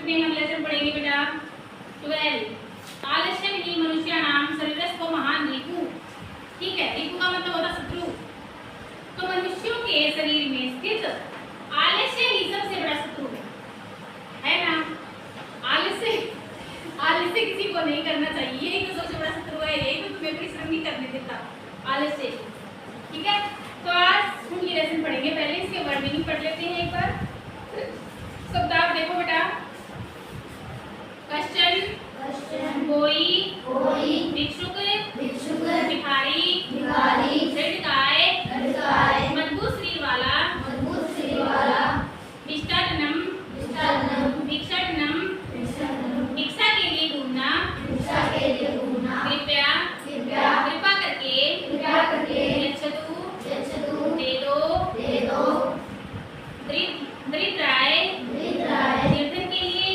में हम लेसन पढ़ेंगे बेटा 12। आलस्य ही मनुष्याणाम शरीरस्थ महान रिपु। ठीक है, रिपु का मतलब होता शत्रु। तो मनुष्यों के शरीर में स्थित आलस्य ही सबसे बड़ा शत्रु है ना। आलस्य किसी को नहीं करना चाहिए, यही तो सबसे बड़ा शत्रु है, यही तो तुम्हें परिश्रम नहीं करने देता आलस्य। ठीक है, तो आज हम ये लेसन पढ़ेंगे। पहले इसके वर्ड मीनिंग पढ़ लेते हैं एक बार। शब्दार्थ देखो बेटा, क्वेश्चन कोई भिक्षुक भिखारी दृढ़काय मजबूत शरीर वाला भिक्षाटनम भिक्षा के लिए ढूंढना कृपा करके यच्छतु दे दो दरिद्राय तीर्थन के लिए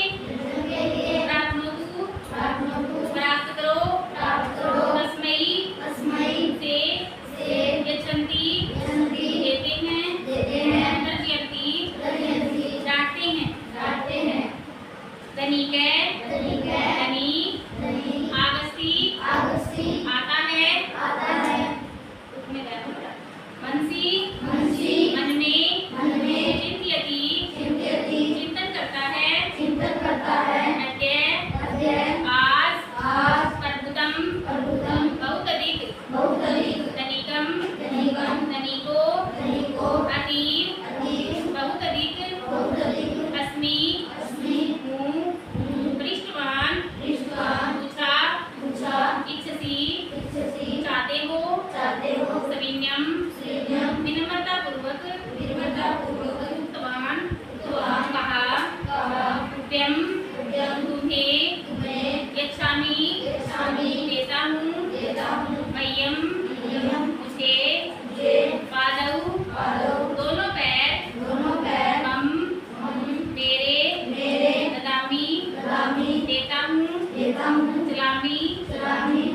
प्राप्त करो तस्मै से यच्छन्ति देते हैं तर्जयन्ति डांटते हैं धनिकै धनी आगस्ती आता है मनसी मन में चिंत्यति चिंतन करता है अद्य आज प्रभुतम बहुत अधिक धनिकम धनिको अतीव बहुत अधिक अस्मि हूँ पृष्ठवान पूछा इच्छसी चाहते हो सविनयम विनम्रता पूर्वक उत्तवान कहा उद्यम तुम्हें यच्छामि देता हूँ मह्यम मुझे पादौ दोनों पैर हम मेरे ददामी देता हूँ चलामी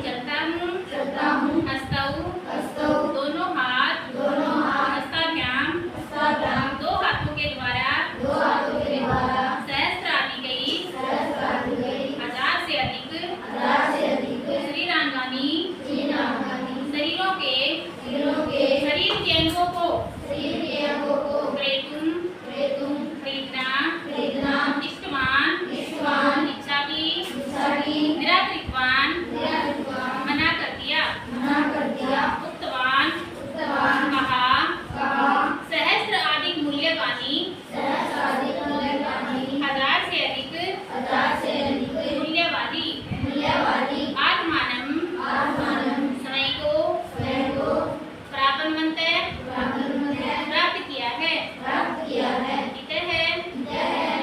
चलता हूँ हस्तौ दोनों हाथ हस्ताभ्याम दो हाथों के द्वारा सहस्त्रादि गई 1000 से अधिक शरीरांगानी शरीरों के शरीर के अंगों को क्रेतुम खरीदना इष्टवान इच्छा की निराकृतवान मना कर दिया उत्तवान कहा सहस्त्र अधिक मूल्यवानी 1000 से अधिक मूल्यवादी आत्मानम समय को प्राप्त किया है इतः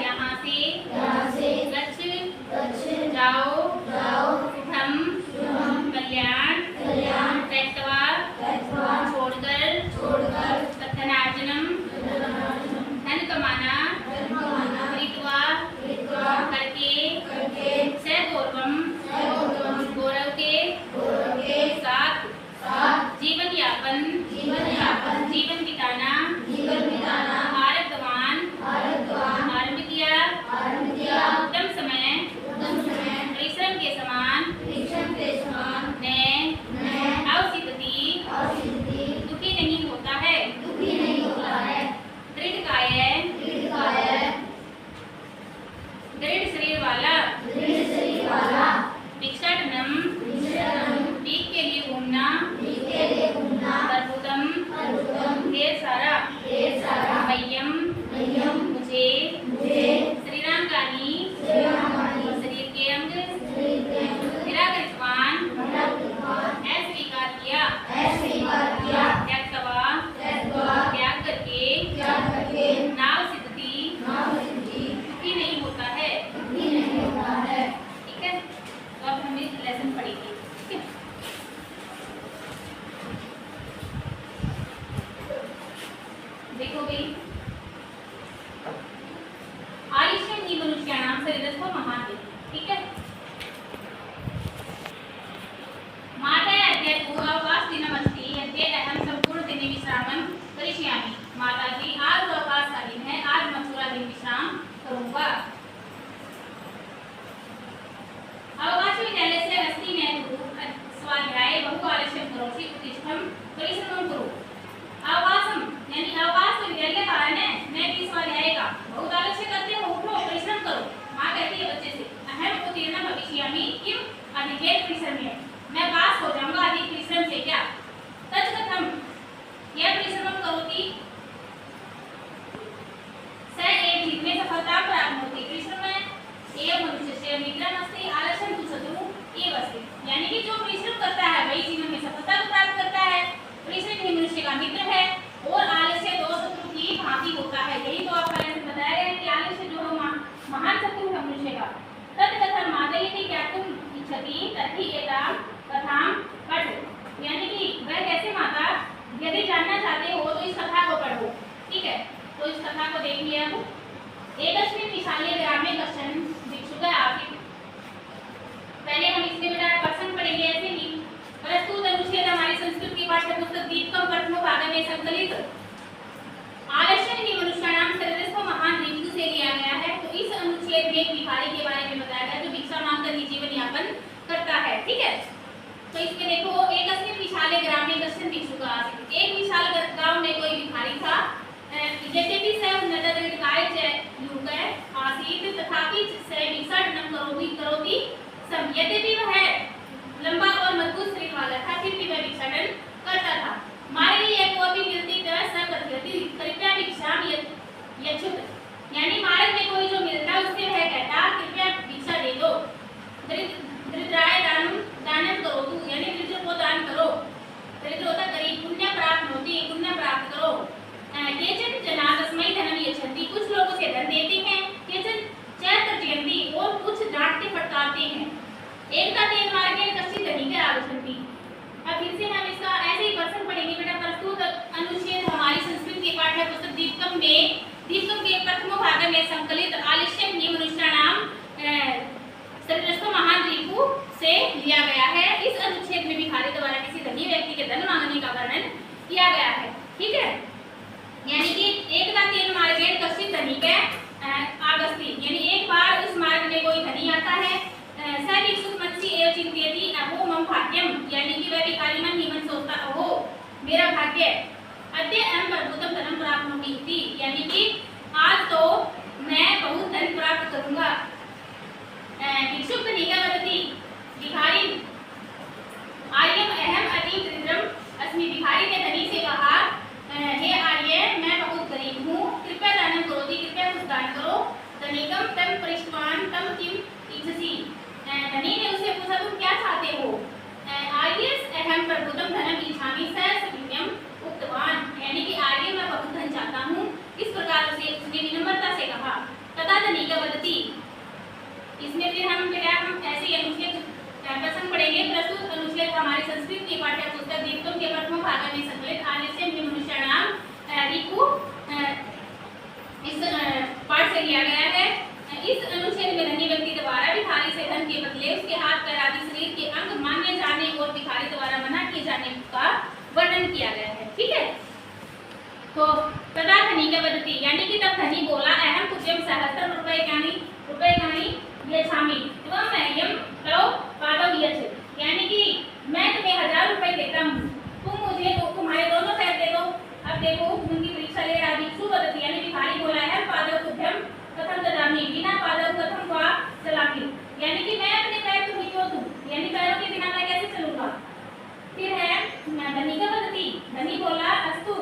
यहाँ से गच्छ जाओ शुभम कल्याण त्यक्त्वा छोड़कर कथनार्जनम धन कमाना कृत्वा करके सगौरवम गौरव के साथ जीवन बिताना आरंभ किया उत्तम समय परिश्रम के समान अवसिद्धि दुखी नहीं होता है दृढ़काय दृढ़ शरीर वाला भिक्षाटनम भीख के लिए घूमना प्रभुतम ढेर सारा मह्यम मुझे श्रीरामकानी शरीर के अंग निराकृतवान अस्वीकार किया त्यक्त्वा त्याग करके नाव सिद्धि दुखी नहीं होता है। ठीक है, तो अब हम इस लेसन पढ़ेंगे। ठीक है, देखो भाई, आयुष्य ही मनुष्याणाम शरीरस्थ महान। ठीक है, माता अद्य पूर्वावास दिनमस्ति अद्य अहम संपूर्ण दिन विश्रामं करिष्यामि। माता जी, आज अवकाश का दिन है, आज मैं पूरा दिन विश्राम करूंगा। स्वाध्याय बहु आलस्यं करोषि उत्तिष्ठं परिश्रमं कुरु। अवकाशम यानी अवकाश तो विद्यालय का है मैं भी स्वाध्याय का बहुत आलस्य करते हो, उठो परिश्रम करो। माँ कहती है बच्चे से अहम उत्तीर्ण भविष्यामि किम अधिकेन परिश्रमेण, मैं पास हो जाऊंगा अधिक परिश्रम से। क्या तत् कथम यह परिश्रम करोति स एव जीवने सफलता प्राप्नोति। परिश्रम एव मनुष्यस्य मित्रमस्ति आलस्यं तु शत्रु एव अस्ति, यानी कि जो परिश्रम करता है वही जीवन में सफलता को प्राप्त करता है। परिश्रम ही मनुष्य का मित्र है और आलस्य दो शत्रु की भांति होता है। यही तो आपका लेसन बताया गया है कि आलस्य जो है महान शत्रु है मनुष्य का। तत् कथं मातयति ज्ञातुम् इच्छति तर्हि एतां कथां पठ, यानी कि वह कैसे माता यदि जानना चाहते हो तो इस कथा को पढ़ो। ठीक है, तो इस कथा को देखिए। अब एकस्मिन् विशाले ग्रामे कश्चन भिक्षुकः आसीत्। पहले हम इसमें बेटा प्रश्न पढ़ेंगे ऐसे ही। प्रस्तुत अनुच्छेद हमारी संस्कृत की पाठ्य पुस्तक दीपकम प्रथम भाग में संकलित आलस्य ही मनुष्याणाम सर्वस्व महान रिपु से लिया गया है। तो इस अनुच्छेद में एक भिखारी के बारे में बताया गया जो भिक्षा मांगकर ही जीवन यापन करता है। ठीक है, तो इसमें देखो एकस्मिन् विशाले ग्रामे कश्चन भिक्षुकः आसीत्। एक विशाल गांव में कोई भिखारी था। यद्यपि सः उन्नतदृढकाय च युगः आसीत् तथापि सः भिक्षाटनं करोति सम। यद्यपि वह लंबा और मजबूत शरीर वाला था फिर भी वह भिक्षाटन करता था। मारे यह कोई भी मिलती तरह स कथयति कृपया भिक्षाम यच्छुत, यानी मार्ग में कोई जो मिलता उससे वह कहता कृपया भिक्षा दे दो। दरिद्राय दानम करोतु, यानी दरिद्र को दान करो। दरिद्र होता गरीब। पुण्य प्राप्त होती, पुण्य प्राप्त करो। केचन जना तस्मै धनम यच्छन्ति, कुछ लोग उसे धन देते हैं। केचन च तर्जयन्ति, और कुछ डांटते फटकारते हैं। एकता तेन मार्गेण कश्चित् धनिकः आगच्छन्ति। अब फिर से हम इसका ऐसे ही वर्णन पढ़ेंगे बेटा। प्रस्तुत अनुच्छेद हमारी संस्कृत की पाठ्य पुस्तक दीपकम के प्रथम भाग में संकलित आलस्यं ही मनुष्याणाम सर्वस्व महान रिपु से लिया गया है। इस अनुच्छेद में भिखारी द्वारा किसी धनी व्यक्ति के धन मांगने का वर्णन किया गया है। ठीक है, यानी कि एकता तेन मार्गेण कश्चित् धनिकः आगच्छति, यानी एक बार उस मार्ग में कोई धनी आता है। स भिक्षुक मनसि एव चिन्तयति अहो मम भाग्यम, यानी कि वह भिखारी मन ही मन सोचता अहो मेरा भाग्य अद्य अहं प्रभुतम धनम प्राप्नोमि इति, यानी कि आज तो मैं बहुत धन प्राप्त करूंगा। भिक्षुक धनिकः वदति भिखारी आर्यम अहम अतीव दरिद्रम अस्मि। भिखारी ने धनी से कहा हे आर्य मैं बहुत गरीब हूँ, कृपया दानं करोति, कृपया कुछ दान करो। धनिकम तम पृष्ठवान तम किम इच्छसि, धनी ने उससे पूछा तुम क्या चाहते हो। आर्यस अहम प्रभुतम धनम इच्छामि स सविनयम उक्तवान, यानी कि आर्य मैं बहुत धन चाहता हूँ। इस प्रकार से उसने विनम्रता से कहा। तथा धनिकः वदति, इसमें फिर हम ऐसे ही अनुच्छेद प्रसंग पढ़ेंगे। प्रस्तुत अनुच्छेद हमारी संस्कृत की पाठ्य पुस्तक दीपकम के प्रथम भाग में संकलित आलस्यं ही मनुष्याणाम रिपु इस पाठ से लिया गया है। इस अनुच्छेद में धनी व्यक्ति द्वारा भिखारी से धन के बदले उसके हाथ पैर आदि शरीर के अंग मांगे जाने और भिखारी द्वारा मना किए जाने का वर्णन किया गया है। ठीक है, तो तथा धनिकः वदति, यानी कि तब धनी बोला अहम तुभ्यं सहस्त्रम रूप्यकाणि यच्छामि त्वं मह्यं तव पादौ यच्छ, यानी कि मैं तुम्हें 1000 रुपए देता हूँ, तुम मुझे तुम्हारे दोनों पैर दे दो। अब देखो उनकी परीक्षा ले रहा। भिक्षु वदति, यानी भिखारी बोला है पादौ तुभ्यं कथं ददामि बिना पादौ कथं वा चलामि, यानी कि मैं अपने पैर तुम्हें क्यों दूं, यानी पैरों के बिना मैं कैसे चलूंगा। फिर है धनिकः वदति, धनी बोला अस्तु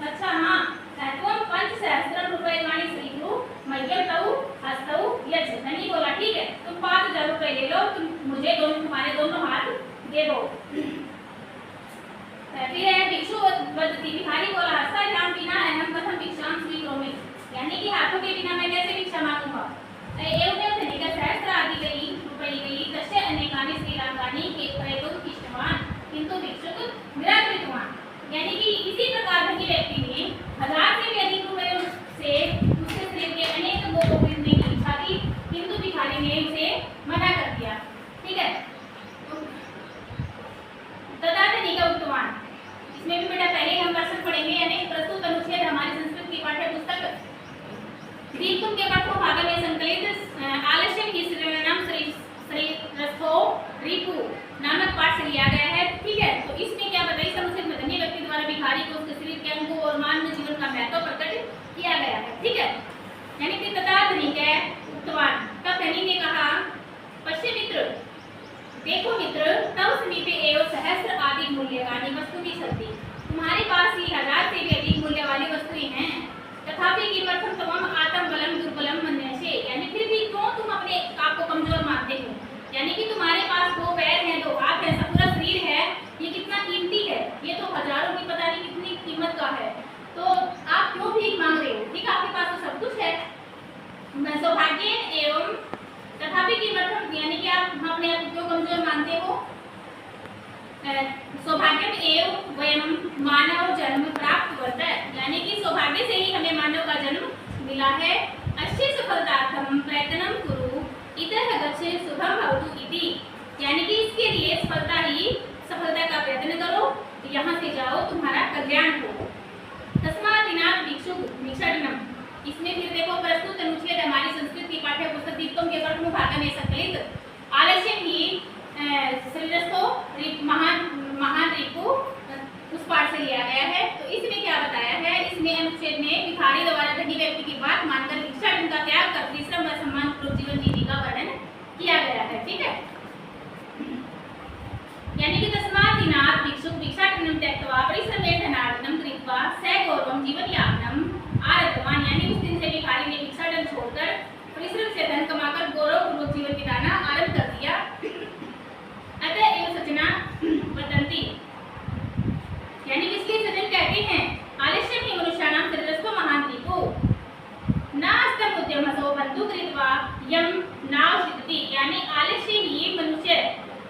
अच्छा हाँ त्वं पंचसहस्त्रम रूप्यकाणि स्वीकुरु मह्यं तौ हस्तौ यच्छ, धनी बोला ठीक है तुम 5000 रुपए ले लो, तुम मुझे तुम्हारे दोनों हाथ दे दो। फिर है भिक्षु वदति, भिखारी बोला हस्ताभ्यां विना अहं कथं भिक्षां स्वीकरोमि, यानी कि हाथों के बिना मैं कैसे भिक्षा मांगूंगा। एवमेव धनिकः सहस्राधिकैः रूप्यैः तस्य अनेकानि श्रीलाङ्कानि क्रेतुम् इष्टवान् किन्तु भिक्षुक निराकृतवान्, यानी कि इसी प्रकार धनी व्यक्ति ने 1000 से भी अधिक रुपयों से उसके शरीर के अनेक अंगों को खरीदने की इच्छा की, किंतु भिखारी ने उसे मना कर दिया। ठीक है, तथा धनिकः उक्तवान्, इसमें भी बेटा पहले हम प्रश्न पढ़ेंगे। यानी प्रस्तुत अनुच्छेद हमारी संस्कृत की पाठ्य पुस्तक दीपकम के प्रथम भाग में संकलित आलस्यं ही श्रीरस्थो रिपु नामक पाठ से लिया गया है। किमर्थम, यानी कि आप अपने आप को क्यों कमजोर मानते हो? सौभाग्यम एव वयम मानव जन्म प्राप्त होता है, यानी कि सौभाग्य से ही हमें मानव का जन्म मिला है। अस्य सफलतार्थम प्रयत्नं कुरु इतः गच्छ शुभम भवतु इति, यानी कि इसके लिए सफलता का प्रयत्न करो, यहाँ से जाओ, तुम्हारा कल्याण हो। तस्मादिनाथ भिक्षु भिक्षाटनम, इसमें फिर देखो प्रस्तुत अनुच्छेद हमारी संस्कृत की पाठ्य पुस्तक दीप्तम के प्रथम भाग में संकलित आलस्य ही शरीरस्थो महान रिपु उस पाठ से लिया गया है। तो इसमें क्या बताया है, इसमें अनुच्छेद में भिखारी द्वारा धनी व्यक्ति की बात मानकर भिक्षाटन का त्याग कर परिश्रम व सम्मान पूर्वक जीवन जीने का वर्णन किया गया है। ठीक है, यानी कि तस्मादिनाथ भिक्षुक भिक्षाटनं त्यक्त्वा परिश्रमेण धनार्जनं कृत्वा स गौरवं जीवनयापनम् आरब्धवान्, यानी उस दिन से भिखारी ने भिक्षाटन छोड़कर परिश्रम से धन कमाकर गौरवपूर्वक जीवन बिताना आरंभ कर दिया। अतः एव सजना वदन्ति, यानी कि इसलिए सज्जन कहते हैं आलस्यं हि मनुष्याणां शरीरस्थो महान् रिपुः नास्तं उद्यमसो बन्धु कृत्वा यं नावशिष्यति, यानी आलस्य ही मनुष्य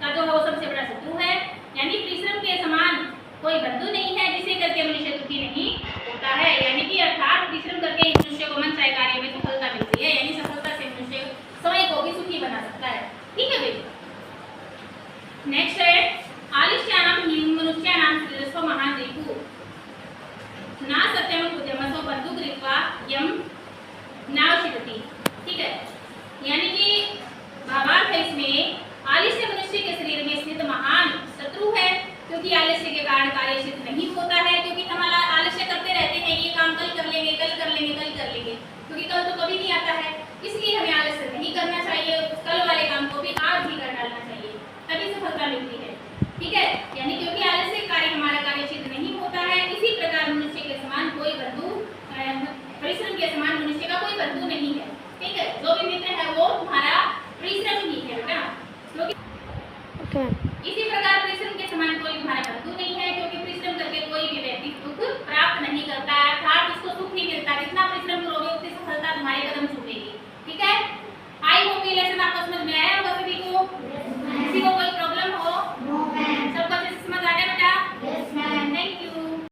का जो सबसे बड़ा शत्रु है, यानी परिश्रम के समान कोई बंधु नहीं है जिसे करके मनुष्य दुखी नहीं होता है, यानी कि अर्थात परिश्रम करके मनुष्य को मनचाहे कार्य में सफलता मिलती है, यानी सफलता से मनुष्य स्वयं को भी सुखी बना सकता है। ठीक है भाई, नेक्स्ट है आलस्यानां हि मनुष्याणां शरीरस्थो महान् रिपुः न सत्यम उद्यमसो बन्धु कृत्वा यं नावशिष्यति। ठीक है, यानी कि भावार्थ है इसमें आलस्य मनुष्य के शरीर में स्थित महान शत्रु है, क्योंकि आलस्य के कारण कार्य सिद्ध नहीं होता है, क्योंकि हम आलस्य करते रहते हैं, ये काम कल कर लेंगे, कल कर लेंगे, कल कर लेंगे, क्योंकि कल तो कभी नहीं आता है। इसलिए हमें आलस्य नहीं करना चाहिए, कल वाले काम को भी आज ही कर डालना चाहिए, तभी सफलता मिलती है। ठीक है, यानी क्योंकि आलस्य कार्य हमारा कार्य सिद्ध नहीं होता है, इसी प्रकार मनुष्य के समान कोई बंधु, परिश्रम के समान मनुष्य का कोई बंधु नहीं है। ठीक है, जो भी मित्र है वो तुम्हारा परिश्रम ही है बेटा, क्योंकि इसी प्रकार परिश्रम के समान कोई तुम्हारा बंधु नहीं है, क्योंकि परिश्रम करके कोई भी व्यक्ति सुख प्राप्त नहीं करता है, अर्थात उसको सुख नहीं मिलता। जितना परिश्रम करोगे उतनी सफलता तुम्हारे कदम छूटेगी। ठीक है, आई होप ये लेसन आपको समझ में आया।